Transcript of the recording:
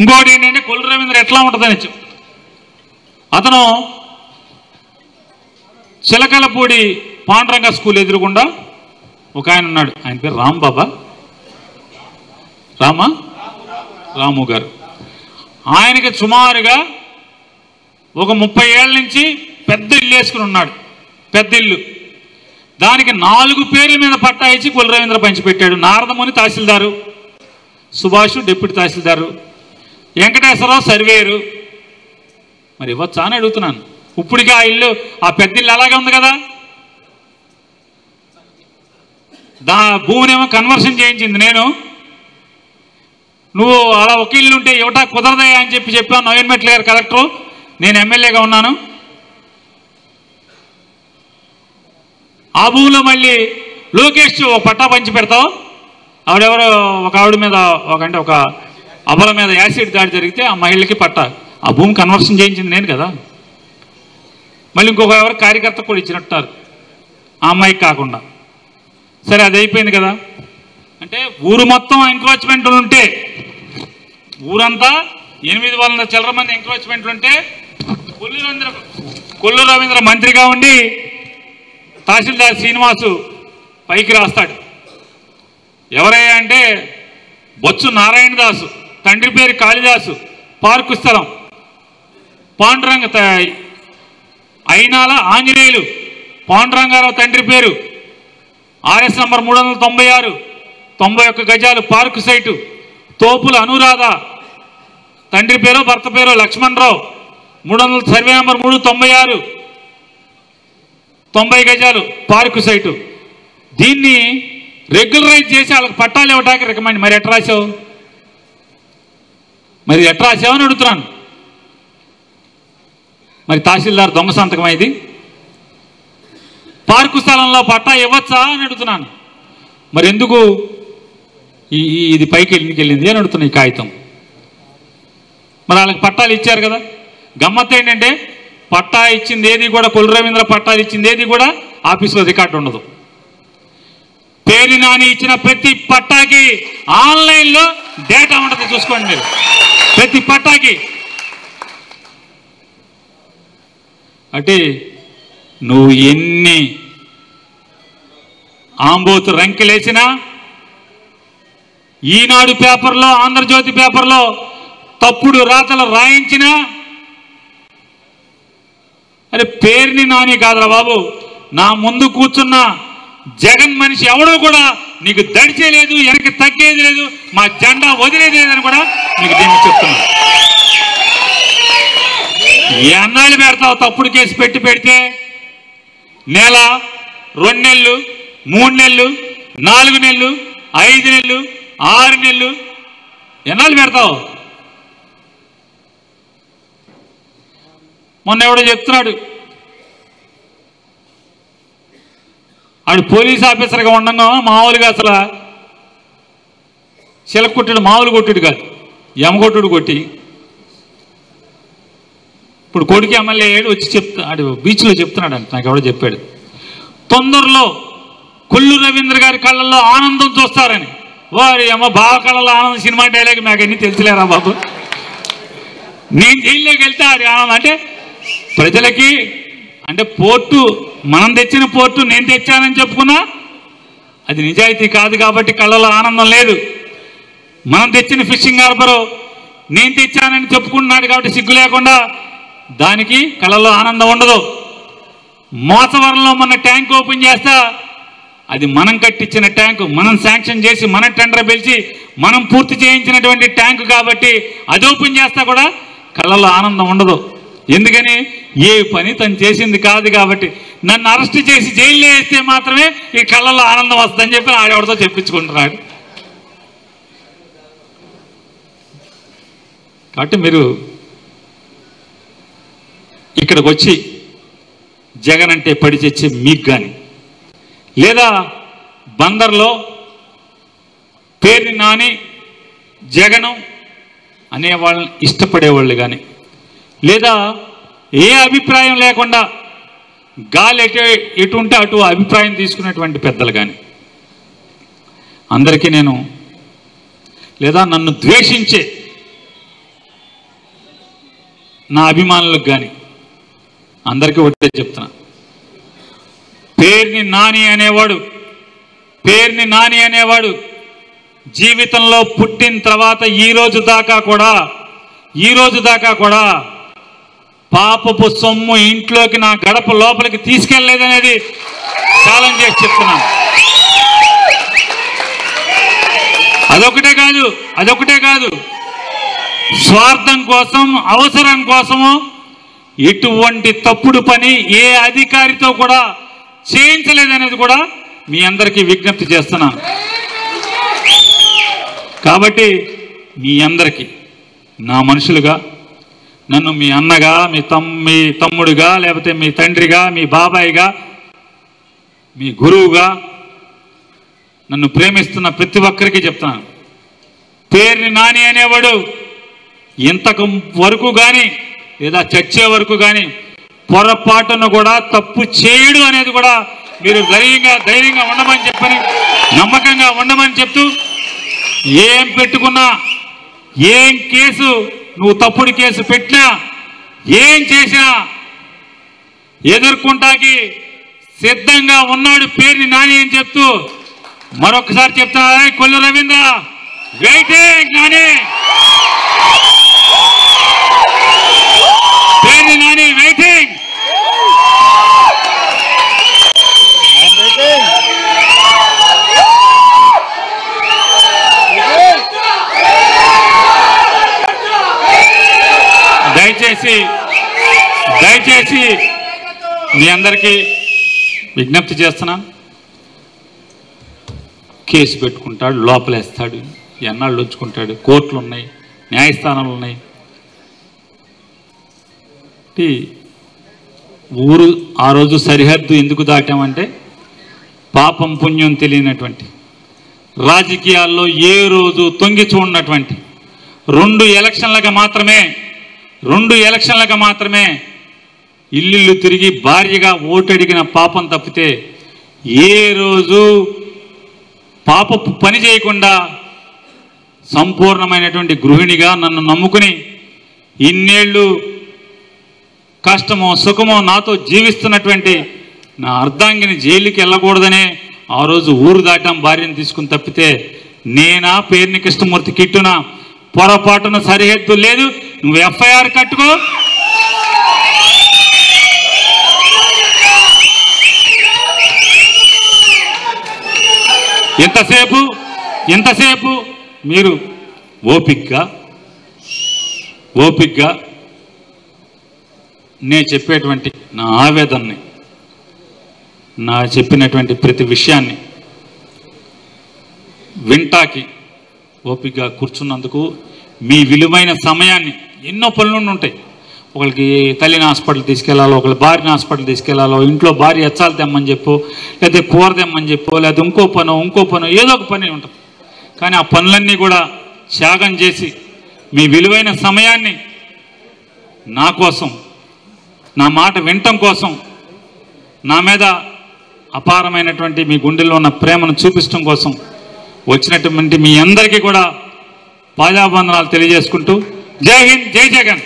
ఇంకోటి ఏంటంటే కొల్లు రవీంద్ర ఎట్లా ఉంటుందని చెప్పు. అతను చిలకలపూడి పాండురంగ స్కూల్ ఎదురుగుండా ఒక ఆయన ఉన్నాడు. ఆయన పేరు రాంబాబా రాము గారు. ఆయనకి సుమారుగా ఒక 30 ఏళ్ళ నుంచి పెద్ద ఇల్లు వేసుకుని ఉన్నాడు. పెద్ద ఇల్లు. దానికి 4 పేర్ల మీద పట్టా ఇచ్చి కొల్లు రవీంద్ర పంచిపెట్టాడు. Naradamuni tahsildar, Subhash deputy tahsildar, Venkateswararao surveyor. మరి ఇవ్వచ్చా అని అడుగుతున్నాను. ఇప్పటికీ ఆ ఇల్లు, ఆ పెద్ద ఇల్లు అలాగే ఉంది కదా. భూమినేమో కన్వర్షన్ చేయించింది నేను. నువ్వు అలా ఒక ఇల్లు ఉంటే ఇవ్వటా కుదరదయా అని చెప్పాను నవీన్ మెట్ల గారు కలెక్టరు. నేను ఎమ్మెల్యేగా ఉన్నాను. ఆ భూమిలో మళ్ళీ లోకేష్ ఒక పట్టా పంచి పెడతావు. ఆవిడెవరో ఒక ఆవిడ మీద ఒక అబల మీద యాసిడ్ దాడి జరిగితే ఆ మహిళకి పట్టా, ఆ భూమి కన్వర్షన్ చేయించింది నేను కదా. మళ్ళీ ఇంకొక ఎవరు కార్యకర్త కూడా ఇచ్చినట్టున్నారు ఆ అమ్మాయికి కాకుండా. సరే అది అయిపోయింది కదా. అంటే ఊరు మొత్తం ఎంక్రోచ్మెంట్లు ఉంటే, ఊరంతా 800 చిల్లర మంది ఎంక్రోచ్మెంట్లు ఉంటే కొల్లు రవీంద్ర మంత్రిగా ఉండి తహసీల్దార్ శ్రీనివాసు పైకి రాస్తాడు. ఎవరయ్యా అంటే బొత్సు నారాయణదాసు, తండ్రి పేరు కాళిదాసు, పార్కు స్థలం పాండురంగ, అయినాల ఆంజనేయులు, పాండురంగారావు తండ్రి పేరు, RS నంబర్ 396, 91 గజాలు పార్కు సైటు, తోపుల అనురాధ, తండ్రి పేరు భర్త పేరు లక్ష్మణరావు, 300 సర్వే నంబర్ 396, 90 గజాలు పార్కు సైటు. దీన్ని రెగ్యులరైజ్ చేసి వాళ్ళకి పట్టాలు ఇవ్వడానికి రికమెండ్. మరి ఎట్లా రాసావు? అని అడుగుతున్నాను. మరి తహసీల్దార్ దొంగ సంతకం ఇది. పార్కు స్థలంలో పట్టా ఇవ్వచ్చా అని అడుగుతున్నాను. మరి ఎందుకు ఇది పైకి వెళ్ళింది అని అడుగుతున్నా ఈ కాగితం. మరి వాళ్ళకి పట్టాలు ఇచ్చారు కదా. గమ్మత్తు ఏంటంటే పట్టా ఇచ్చింది ఏది కూడా, కొల్లు రవీంద్ర పట్టాలు ఇచ్చింది ఏది కూడా ఆఫీసులో రికార్డు ఉండదు. పేరు నాని ఇచ్చిన ప్రతి పట్టాకి ఆన్లైన్లో డేటా ఉంటుంది, చూసుకోండి మీరు. ప్రతి పట్టాకి. అంటే నువ్వు ఎన్ని ఆంబోతు రంకెలేసినా, ఈనాడు పేపర్లో, ఆంధ్రజ్యోతి పేపర్లో తప్పుడు రాతలు రాయించినా, అరే పేరుని నాని కాదురా బాబు, నా ముందు కూర్చున్న జగన్ మనిషి ఎవడో కూడా నీకు దడిచేలేదు, వెనక్కి తగ్గేది లేదు, మా జెండా వదిలేది లేదని కూడా నీకు దీన్ని చెప్తున్నా. ఎన్నాళ్ళు పెడతావు తప్పుడు కేసు పెడితే? నెల, 2 నెలలు, 3 నెలలు, 4 నెలలు, 5 నెలలు, 6 నెలలు, ఎన్నాళ్ళు పెడతావు? మొన్న ఎవడో చెప్తున్నాడు, ఆడు పోలీస్ ఆఫీసర్గా ఉండగా మామూలుగా అసలు చిలక కొట్టుడు, మామూలు కొట్టుడు కాదు, ఎమగొట్టుడు కొట్టి ఇప్పుడు కొడుకు ఎమ్మెల్యే అయ్యాడు. వచ్చి ఆడు బీచ్లో చెప్తున్నాడు అంట, నాకు ఎవడో చెప్పాడు. తొందరలో కొల్లు రవీంద్ర గారి కళ్ళల్లో ఆనందం చూస్తారని. వారి అమ్మ బావ కళ్ళల్లో ఆనందం సినిమా డైలాగ్ మాకన్నీ తెలుసులేరా బాబు. నేను జైల్లోకి వెళ్తే ఆడి ఆనందం అంటే ప్రజలకి, అంటే పోర్టు మనం తెచ్చిన పోర్టు నేను తెచ్చానని చెప్పుకున్నా అది నిజాయితీ కాదు కాబట్టి కళ్ళలో ఆనందం లేదు. మనం తెచ్చిన ఫిషింగ్ హార్బరు నేను తెచ్చానని చెప్పుకుంటున్నాడు కాబట్టి సిగ్గు లేకుండా దానికి కళ్ళలో ఆనందం ఉండదు. మోసవరంలో మన ట్యాంక్ ఓపెన్ చేస్తా, అది మనం కట్టించిన ట్యాంకు, మనం శాంక్షన్ చేసి, మన టెండర్ పిలిచి మనం పూర్తి చేయించినటువంటి ట్యాంకు కాబట్టి అది ఓపెన్ చేస్తా కూడా కళ్ళలో ఆనందం ఉండదు. ఎందుకని? ఏ పని తను చేసింది కాదు కాబట్టి. నన్ను అరెస్ట్ చేసి జైల్లో వేస్తే మాత్రమే ఈ కళ్ళల్లో ఆనందం వస్తుందని చెప్పి ఆడెవడితో చెప్పించుకుంటున్నాడు. కాబట్టి మీరు ఇక్కడికి వచ్చి జగన్ అంటే పడి తెచ్చే మీకు కానీ, లేదా బందర్లో పేరుని నాని జగను అనేవాళ్ళని ఇష్టపడేవాళ్ళు కానీ, లేదా ఏ అభిప్రాయం లేకుండా గాలి ఎటు ఉంటే అటు అభిప్రాయం తీసుకునేటువంటి పెద్దలు కానీ అందరికీ నేను, లేదా నన్ను ద్వేషించే నా అభిమానులకు కానీ అందరికీ ఒకటే చెప్తున్నా, పేరుని నాని అనేవాడు జీవితంలో పుట్టిన తర్వాత ఈ రోజు దాకా కూడా పాపపు సొమ్ము ఇంట్లోకి నా గడప లోపలికి తీసుకెళ్లేదనేది ఛాలెంజ్ చేసి చెప్తున్నాను. అదొకటే కాదు స్వార్థం కోసం, అవసరం కోసము ఎటువంటి తప్పుడు పని ఏ అధికారితో కూడా చేయించలేదనేది కూడా మీ అందరికీ విజ్ఞప్తి చేస్తున్నాను. కాబట్టి మీ అందరికీ నా మనుషులుగా, నన్ను మీ అన్నగా, మీ తమ్ముడుగా, లేకపోతే మీ తండ్రిగా, మీ బాబాయిగా, మీ గురువుగా నన్ను ప్రేమిస్తున్న ప్రతి ఒక్కరికి చెప్తాను, పేరుని నాని అనేవాడు ఇంతకు వరకు కానీ లేదా చచ్చే వరకు కానీ పొరపాటును కూడా తప్పు చేయడు అనేది కూడా మీరు ధైర్యంగా ఉండమని చెప్పని, నమ్మకంగా ఉండమని చెప్తూ, ఏం పెట్టుకున్నా, ఏం కేసు నువ్వు తప్పుడు కేసు పెట్టినా, ఏం చేసినా ఎదుర్కొంటాకి సిద్ధంగా ఉన్నాడు పేరుని నాని అని చెప్తూ మరొకసారి చెప్తా, కొల్లు రవీంద్ర వెయిటింగ్, నాని పేరుని నాని వెయిటింగ్. దయచేసి మీ అందరికీ విజ్ఞప్తి చేస్తున్నాను, కేసు పెట్టుకుంటాడు, లోపలేస్తాడు, ఎన్నాళ్ళు ఉంచుకుంటాడు, కోర్టులు ఉన్నాయి, న్యాయస్థానాలు ఉన్నాయి. ఊరు ఆ రోజు సరిహద్దు ఎందుకు దాటామంటే పాపం పుణ్యం తెలియనటువంటి, రాజకీయాల్లో ఏ రోజు తొంగి చూడనటువంటి, రెండు ఎలక్షన్లకు మాత్రమే ఇల్లు తిరిగి భార్యగా ఓటడిగిన పాపం తప్పితే ఏ రోజు పాపపు పని చేయకుండా సంపూర్ణమైనటువంటి గృహిణిగా నన్ను నమ్ముకుని ఇన్నేళ్ళు కష్టమో సుఖమో నాతో జీవిస్తున్నటువంటి నా అర్ధాంగిని జైలుకి వెళ్ళకూడదనే ఆ రోజు ఊరు దాటాం భార్యను తీసుకుని తప్పితే నేనా పేరుని కృష్ణమూర్తి కిట్టున పొరపాటున సరిహద్దు లేదు. నువ్వు ఎఫ్ఐఆర్ కట్టుకో, ఎంతసేపు మీరు ఓపిక్గా నేను చెప్పేటువంటి నా ఆవేదనని, నా చెప్పినటువంటి ప్రతి విషయాన్ని వింటాకి ఓపికగా కూర్చున్నందుకు, మీ విలువైన సమయాన్ని, ఎన్నో పనులు ఉంటాయి, ఒకరికి తల్లిని హాస్పిటల్ తీసుకెళ్లాలో, ఒకరి భార్యని హాస్పిటల్ తీసుకెళ్లాలో, ఇంట్లో భార్య ఎచ్చాలు తెమ్మని చెప్పు, లేకపోతే కూర తెమ్మని చెప్పు, లేకపోతే ఇంకో పనో ఏదో ఒక పని ఉంటుంది. కానీ ఆ పనులన్నీ కూడా త్యాగం చేసి మీ విలువైన సమయాన్ని నా కోసం, నా మాట వినటం కోసం, నా మీద అపారమైనటువంటి మీ గుండెల్లో ఉన్న ప్రేమను చూపించడం కోసం వచ్చినటువంటి మీ అందరికీ కూడా పాదాబంధనాలు తెలియజేసుకుంటూ, జై హింద్, జై జగన్.